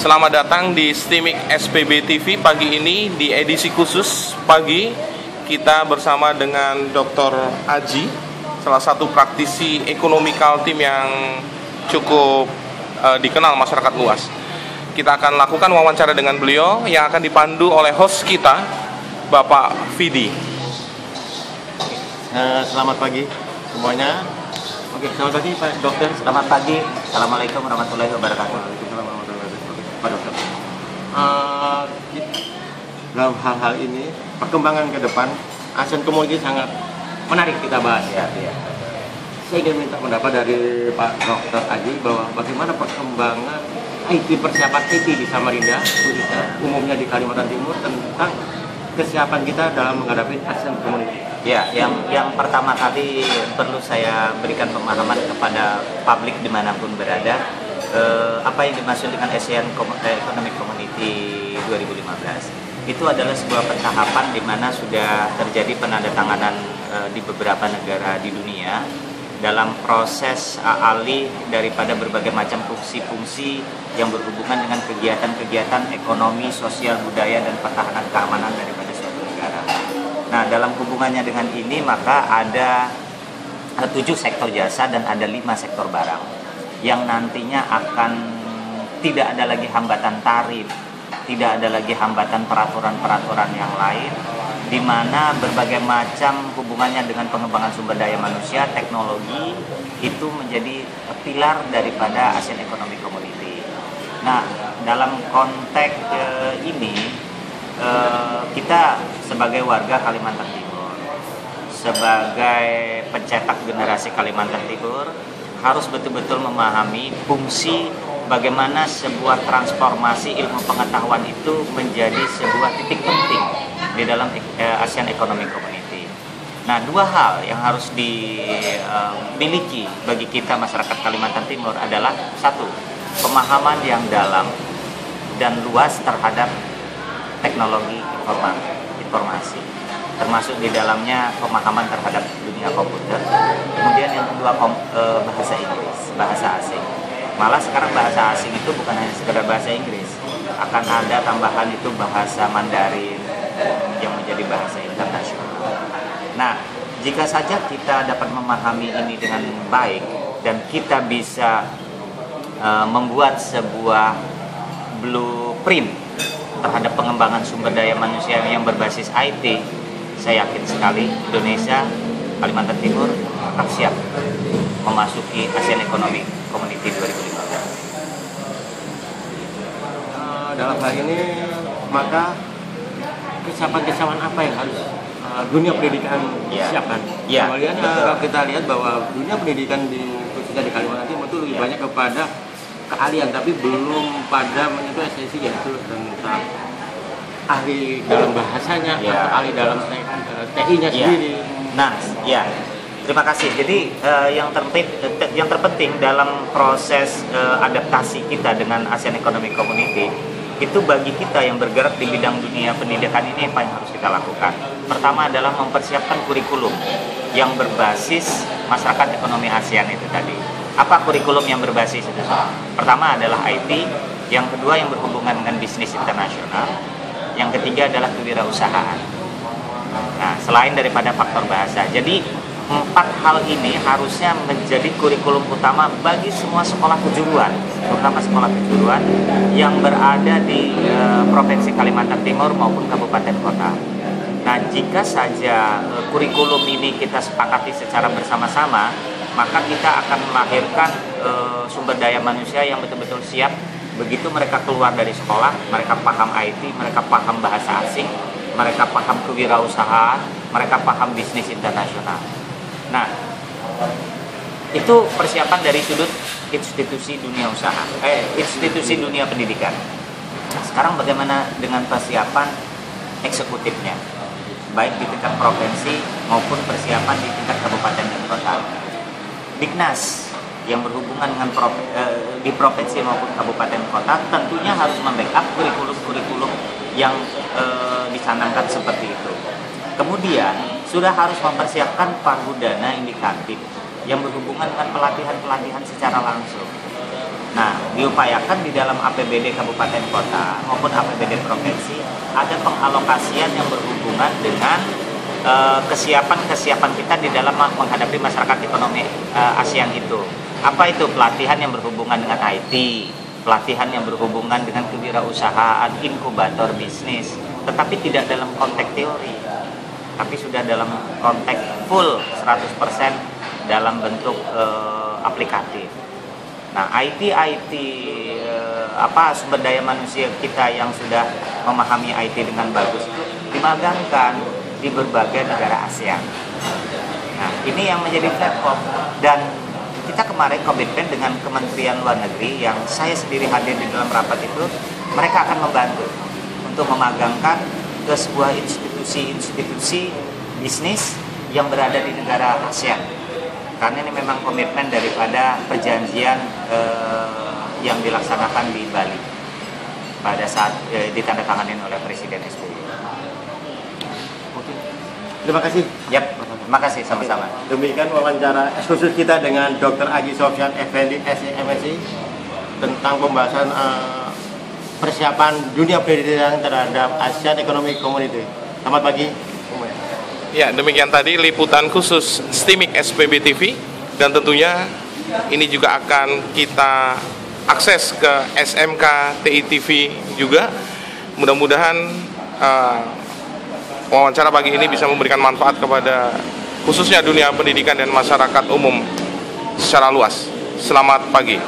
Selamat datang di Stimik SPB TV. Pagi ini di edisi khusus pagi kita bersama dengan Dr. Aji, salah satu praktisi ekonomi Kaltim yang cukup dikenal masyarakat luas. Kita akan lakukan wawancara dengan beliau yang akan dipandu oleh host kita, Bapak Vidi. Selamat pagi semuanya. Oke, selamat pagi Pak Dokter. Selamat pagi. Assalamualaikum warahmatullahi wabarakatuh. Waalaikumsalam warahmatullahi wabarakatuh. Pak Dokter. Dalam hal-hal ini, perkembangan ke depan ASEAN Community sangat menarik kita bahas. Ya. Saya ingin minta pendapat dari Pak Dokter Aji bahwa bagaimana perkembangan persiapan IT di Samarinda, khususnya umumnya di Kalimantan Timur, tentang kesiapan kita dalam menghadapi ASEAN Community. Ya, yang pertama kali perlu saya berikan pemahaman kepada publik dimanapun berada, apa yang dimaksud dengan ASEAN Economic Community 2015. Itu adalah sebuah pentahapan di mana sudah terjadi penandatanganan di beberapa negara di dunia dalam proses alih daripada berbagai macam fungsi-fungsi yang berhubungan dengan kegiatan-kegiatan ekonomi, sosial, budaya, dan pertahanan keamanan daripada suatu negara. Nah, dalam hubungannya dengan ini maka ada 7 sektor jasa dan ada 5 sektor barang yang nantinya akan tidak ada lagi hambatan tarif, tidak ada lagi hambatan peraturan-peraturan yang lain, di mana berbagai macam hubungannya dengan pengembangan sumber daya manusia, teknologi, itu menjadi pilar daripada ASEAN Economic Community. Nah, dalam konteks ini, kita sebagai warga Kalimantan Timur, sebagai pencetak generasi Kalimantan Timur, harus betul-betul memahami fungsi bagaimana sebuah transformasi ilmu pengetahuan itu menjadi sebuah titik penting di dalam ASEAN Economic Community. Nah, 2 hal yang harus dimiliki bagi kita masyarakat Kalimantan Timur adalah 1, pemahaman yang dalam dan luas terhadap teknologi informasi, termasuk di dalamnya pemahaman terhadap dunia komputer. Kemudian yang kedua, bahasa Inggris, bahasa asing. Malah sekarang bahasa asing itu bukan hanya sekedar bahasa Inggris, akan ada tambahan itu bahasa Mandarin yang menjadi bahasa internasional. Nah, jika saja kita dapat memahami ini dengan baik dan kita bisa membuat sebuah blueprint terhadap pengembangan sumber daya manusia yang berbasis IT, saya yakin sekali Indonesia, Kalimantan Timur akan siap memasuki ASEAN Economic Community 2015. Dalam hal ini, maka kesiapan apa yang harus dunia pendidikan siapkan? Kemudian kalau kita lihat bahwa dunia pendidikan khususnya di Kalimantan Timur itu lebih banyak kepada keahlian, tapi belum pada menyentuh esensi, yaitu tentang ahli dalam bahasanya atau ahli dalam TI-nya sendiri. Nah, terima kasih. Jadi yang terpenting dalam proses adaptasi kita dengan ASEAN Economic Community itu bagi kita yang bergerak di bidang dunia pendidikan ini, apa yang harus kita lakukan? Pertama adalah mempersiapkan kurikulum yang berbasis masyarakat ekonomi ASEAN itu tadi. Apa kurikulum yang berbasis itu? Pertama adalah IT, yang kedua yang berhubungan dengan bisnis internasional, yang ketiga adalah kewirausahaan. Nah, selain daripada faktor bahasa. Jadi 4 hal ini harusnya menjadi kurikulum utama bagi semua sekolah kejuruan, terutama sekolah kejuruan yang berada di Provinsi Kalimantan Timur maupun kabupaten kota. Nah, jika saja kurikulum ini kita sepakati secara bersama-sama, maka kita akan melahirkan sumber daya manusia yang betul-betul siap. Begitu mereka keluar dari sekolah, mereka paham IT, mereka paham bahasa asing, mereka paham kewirausahaan, mereka paham bisnis internasional. Nah, itu persiapan dari sudut institusi dunia usaha, institusi dunia pendidikan. Nah, sekarang bagaimana dengan persiapan eksekutifnya, baik di tingkat provinsi maupun persiapan di tingkat kabupaten dan kota. Diknas yang berhubungan dengan di provinsi maupun kabupaten kota tentunya harus membackup kurikulum-kurikulum yang dicanangkan seperti itu. Kemudian sudah harus mempersiapkan pagudana indikatif yang berhubungan dengan pelatihan-pelatihan secara langsung. Nah, diupayakan di dalam APBD kabupaten kota maupun APBD provinsi ada pengalokasian yang berhubungan dengan kesiapan kita di dalam menghadapi masyarakat ekonomi ASEAN itu. Apa itu? Pelatihan yang berhubungan dengan IT, pelatihan yang berhubungan dengan kewirausahaan, inkubator bisnis, tetapi tidak dalam konteks teori, tapi sudah dalam konteks full 100% dalam bentuk aplikatif. Nah, IT sumber daya manusia kita yang sudah memahami IT dengan bagus itu dimagangkan di berbagai negara ASEAN. Nah, ini yang menjadi platform, dan kita kemarin komitmen dengan Kementerian Luar Negeri yang saya sendiri hadir di dalam rapat itu, mereka akan membantu untuk memagangkan ke sebuah institusi bisnis yang berada di negara ASEAN. Karena ini memang komitmen daripada perjanjian yang dilaksanakan di Bali pada saat ditandatangani oleh Presiden SBY. Terima kasih. Yap, terima kasih sama-sama. Demikian wawancara khusus kita dengan Dr. Aji Sofyan Effendi, SMSI, tentang pembahasan persiapan dunia pendidikan terhadap ASEAN Economic Community. Selamat pagi. Ya, demikian tadi liputan khusus STIMIC SPB TV, dan tentunya ini juga akan kita akses ke SMK TI TV juga. Mudah-mudahan wawancara pagi ini bisa memberikan manfaat kepada khususnya dunia pendidikan dan masyarakat umum secara luas. Selamat pagi.